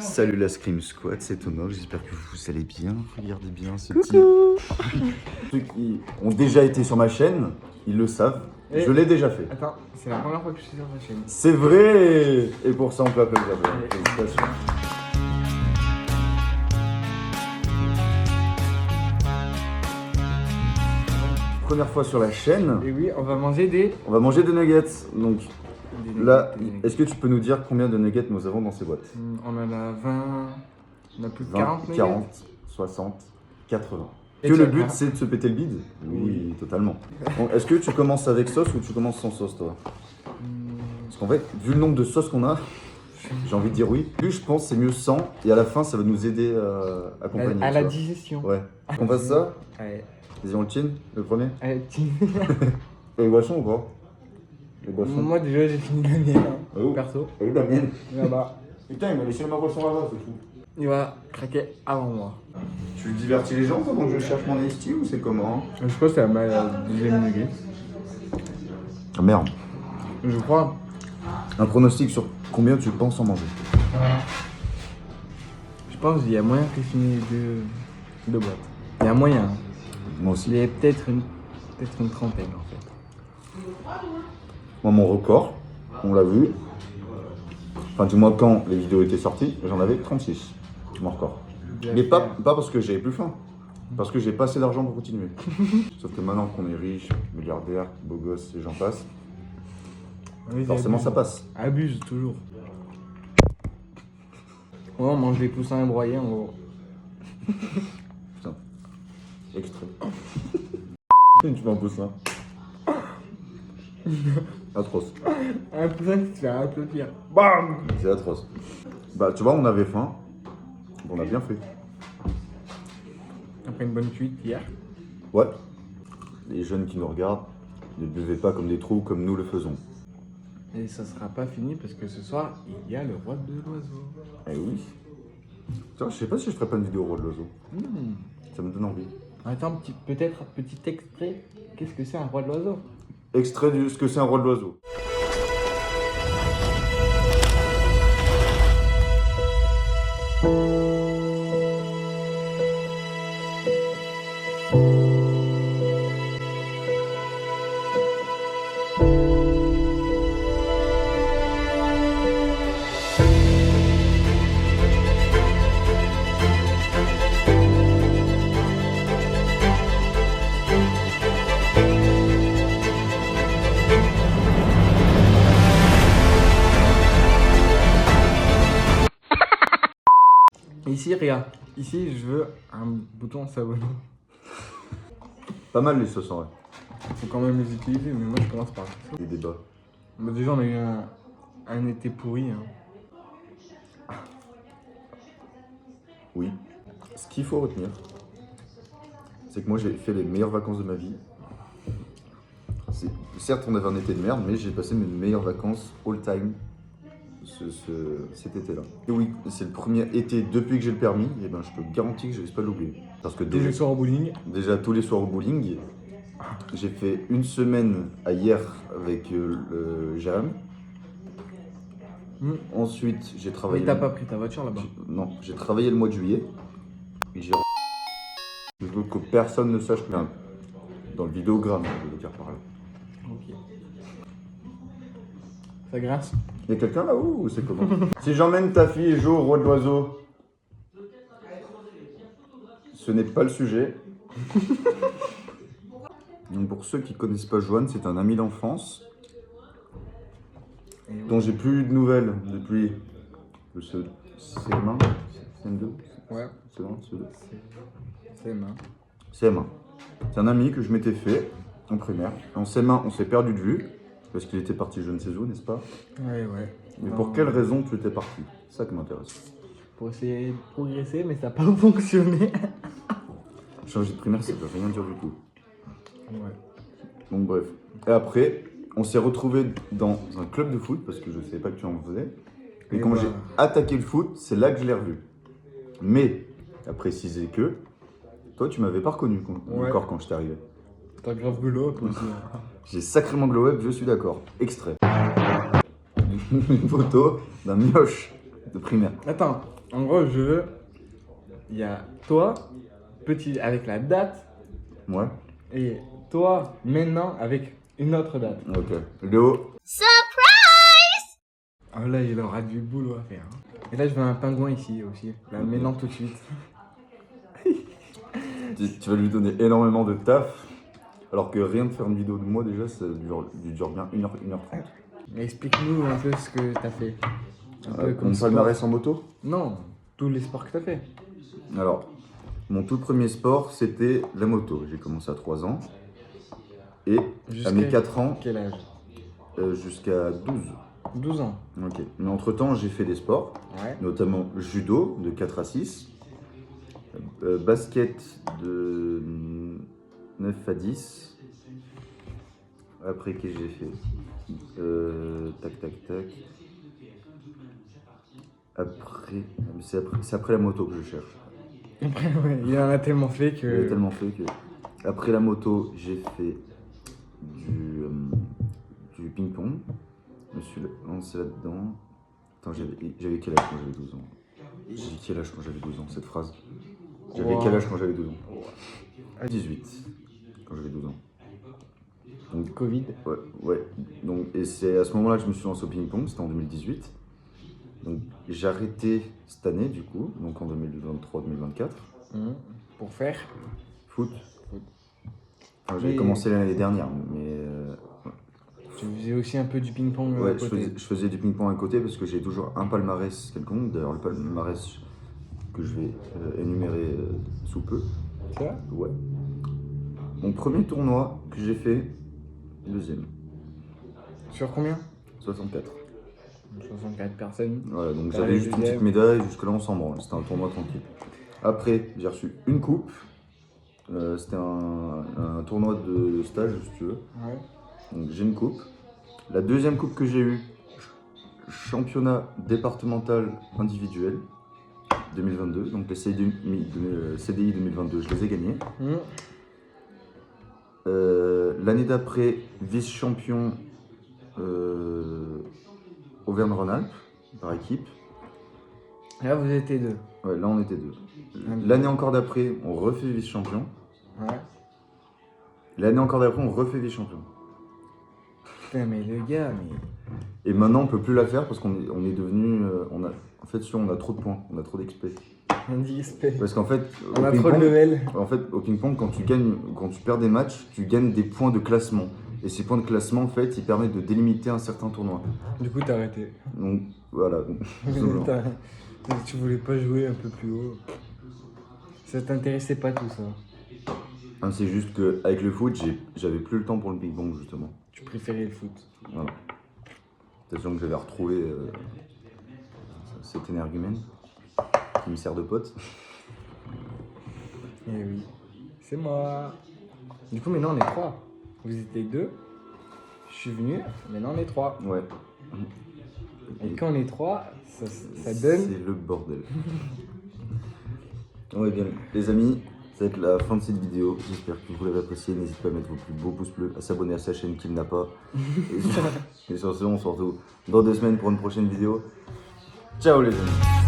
Salut la Scream Squad, c'est Thomas, j'espère que vous allez bien. Regardez bien ce Coucou. petit... Ceux qui ont déjà été sur ma chaîne, ils le savent. Et... je l'ai déjà fait. Attends, c'est la première fois que je suis sur ta chaîne. C'est vrai. Et pour ça, on peut applaudir. Félicitations. Première fois sur la chaîne. Et oui, on va manger des... On va manger des nuggets. Donc là, des nuggets. est-ce que tu peux nous dire combien de nuggets nous avons dans ces boîtes? On en a 20... On a plus de 20, 40 nuggets. 40, 60, 80. Et Que tu le vas but faire c'est de se péter le bide? Oui, Oui. totalement. Bon, est-ce que tu commences avec sauce ou tu commences sans sauce toi? Parce qu'en fait, vu le nombre de sauces qu'on a, j'ai envie de dire oui. Plus je pense c'est mieux sans et à la fin ça va nous aider à accompagner. À tu la vois. digestion. Ouais. On fasse ça? Allez, Vas-y, on le tine, le premier. allez, tiens. Et les boissons ou pas? Les boissons. Moi déjà j'ai fini la mienne, hein, Oh. perso. Elle est la mienne. Là-bas. Putain, il m'a laissé ma boisson là-bas, c'est fou. Il va craquer avant moi. Tu divertis les gens pendant que je cherche mon esti ou c'est comment? Je crois que c'est ma deuxième nugget. Ah merde. Je crois. Un pronostic sur combien tu penses en manger? Je pense qu'il y a moyen que je finisse deux boîtes. Il y a moyen. Moi aussi. Il y a peut-être une trentaine en fait. Moi, mon record, on l'a vu. Enfin, du moins, quand les vidéos étaient sorties, j'en avais 36. Mon record. Mais pas parce que j'avais plus faim. Parce que j'ai pas assez d'argent pour continuer. Sauf que maintenant qu'on est riche, milliardaire, beau gosse et j'en passe, Oui, forcément ça passe. Abuse toujours. Ouais, on mange des poussins broyés en gros. Putain. Extrait. Tu m'en pousses ça. Atroce. Un poussin qui se fait applaudir. BAM! C'est atroce. Bah, tu vois, on avait faim. On a bien fait. Après une bonne cuite hier. Ouais. Les jeunes qui nous regardent, ne buvez pas comme des trous comme nous le faisons. Et ça sera pas fini parce que ce soir, il y a le roi de l'oiseau. Eh oui. Putain, je sais pas si je ferais pas une vidéo au roi de l'oiseau. Ça me donne envie. Attends, peut-être un petit extrait. Qu'est-ce que c'est un roi de l'oiseau? Extrait de ce que c'est un roi de l'oiseau. Ici, regarde. Ici, je veux un bouton savonné. Pas mal les sauces en vrai. Faut quand même les utiliser, mais moi je commence par ça. Les débats. Bah, déjà, on a eu un été pourri. Hein. Oui. Ce qu'il faut retenir, c'est que moi j'ai fait les meilleures vacances de ma vie. Certes, on avait un été de merde, mais j'ai passé mes meilleures vacances all time cet été-là. Et oui, c'est le premier été depuis que j'ai le permis, et ben je peux garantir que je risque pas de l'oublier. Parce que Déjà, le soir au bowling. déjà tous les soirs au bowling, j'ai fait une semaine à hier avec le Jérém. Ensuite, j'ai travaillé. Mais t'as pas pris ta voiture là-bas? Non, j'ai travaillé le mois de juillet. Et j'ai... Je veux que personne ne sache que dans le vidéogramme, je veux dire par là. Ok. Ça grince? Il y a quelqu'un là-haut ou c'est comment? Si j'emmène ta fille et joue au roi de l'oiseau, ce n'est pas le sujet. Donc pour ceux qui connaissent pas Joanne, c'est un ami d'enfance dont j'ai plus eu de nouvelles depuis le CM1, CM2, Ouais. CM1, CM2. C'est main. CM1. C'est un ami que je m'étais fait en primaire. En CM1, on s'est perdu de vue parce qu'il était parti je ne sais où, n'est-ce pas? Ouais, ouais. Mais Non, pour quelle raison tu étais parti? C'est ça qui m'intéresse. Pour essayer de progresser, mais ça n'a pas fonctionné. Changer de primaire, ça veut rien dire du tout. Ouais. Donc bref. Et après, on s'est retrouvés dans un club de foot parce que je ne savais pas que tu en faisais. Et quand j'ai attaqué le foot, c'est là que je l'ai revu. Mais, à préciser que, toi, tu m'avais pas reconnu encore quand je t'ai arrivé. T'as grave glow up aussi. J'ai sacrément glow up, je suis d'accord. Extrait. Une photo d'un mioche de primaire. Attends, en gros, je veux. Il y a toi, petit, avec la date, Ouais. et toi, maintenant, avec une autre date. Ok. Léo. Ah là, il aura du boulot à faire. Hein. Et là, je veux un pingouin ici aussi. Là, maintenant, tout de suite. Tu vas lui donner énormément de taf. Alors que rien de faire une vidéo de moi déjà, ça dure bien 1h30. Mais explique-nous un peu ce que t'as fait. Un peu comme Mon sport. palmarès en moto. Non, tous les sports que t'as fait. Alors, mon tout premier sport, c'était la moto. J'ai commencé à 3 ans. Et à mes 4 ans, Quel âge jusqu'à 12. 12 ans. Ok. Mais entre-temps, j'ai fait des sports, Ouais. notamment judo de 4 à 6, basket de 9 à 10. Après, qu'est-ce que j'ai fait tac. Après, c'est après la moto que je cherche. Après, ouais, il en a tellement fait que. J'ai tellement fait que. Après la moto, j'ai fait du ping-pong. Je me suis lancé là-dedans. Attends, j'avais quel âge quand j'avais 12 ans? J'avais quel âge quand j'avais 12 ans, cette phrase? J'avais quel âge quand j'avais 12 ans? 18, quand j'avais 12 ans. Donc, Covid. ouais. Donc, et c'est à ce moment-là que je me suis lancé au ping-pong, c'était en 2018. Donc j'ai arrêté cette année du coup, donc en 2023-2024. Pour faire Foot. Enfin, j'avais commencé l'année dernière, mais tu faisais aussi un peu du ping-pong ouais, à côté. je faisais du ping-pong à côté parce que j'ai toujours un palmarès quelconque. D'ailleurs, le palmarès que je vais énumérer sous peu. C'est vrai? Ouais. Mon premier tournoi que j'ai fait, deuxième. Sur combien? 64. 64 personnes. Voilà, donc T'as j'avais le juste une deuxième. petite médaille, jusque-là on s'en branle, c'était un tournoi tranquille. Après, j'ai reçu une coupe, c'était un tournoi de stage, si tu veux. Ouais. Donc j'ai une coupe. La deuxième coupe que j'ai eue, championnat départemental individuel 2022, donc les CDI 2022, je les ai gagnés. L'année d'après, vice-champion Auvergne-Rhône-Alpes par équipe. Là, vous étiez deux. Ouais, là on était deux. L'année encore d'après, on refait vice-champion. Ouais. L'année encore d'après, on refait vice-champion. Putain, mais le gars, mais. Et maintenant, on peut plus la faire parce qu'on est devenu. En fait, on a trop de points, on a trop d'XP. On dit respect. Parce qu'en fait, On a trop de level. En fait, au ping-pong, quand tu perds des matchs, tu gagnes des points de classement. Et ces points de classement, en fait, ils permettent de délimiter un certain tournoi. Du coup, t'as arrêté. Donc, voilà. Tu voulais pas jouer un peu plus haut. Ça t'intéressait pas tout ça. C'est juste qu'avec le foot, j'avais plus le temps pour le ping-pong, justement. Tu préférais le foot. Voilà. C'est sûr que j'avais retrouvé cet énergumène qui me sert de pote. Eh oui, c'est moi. Du coup, maintenant on est trois. Vous étiez deux. Je suis venu. Maintenant on est trois. Ouais. Et quand on est trois, ça donne. C'est le bordel. Ouais, bien. Les amis, ça va être la fin de cette vidéo. J'espère que vous l'avez apprécié. N'hésitez pas à mettre vos plus beaux pouces bleus, à s'abonner à sa chaîne qui n'a pas. Et sur ce, on se retrouve dans 2 semaines pour une prochaine vidéo. Ciao les amis.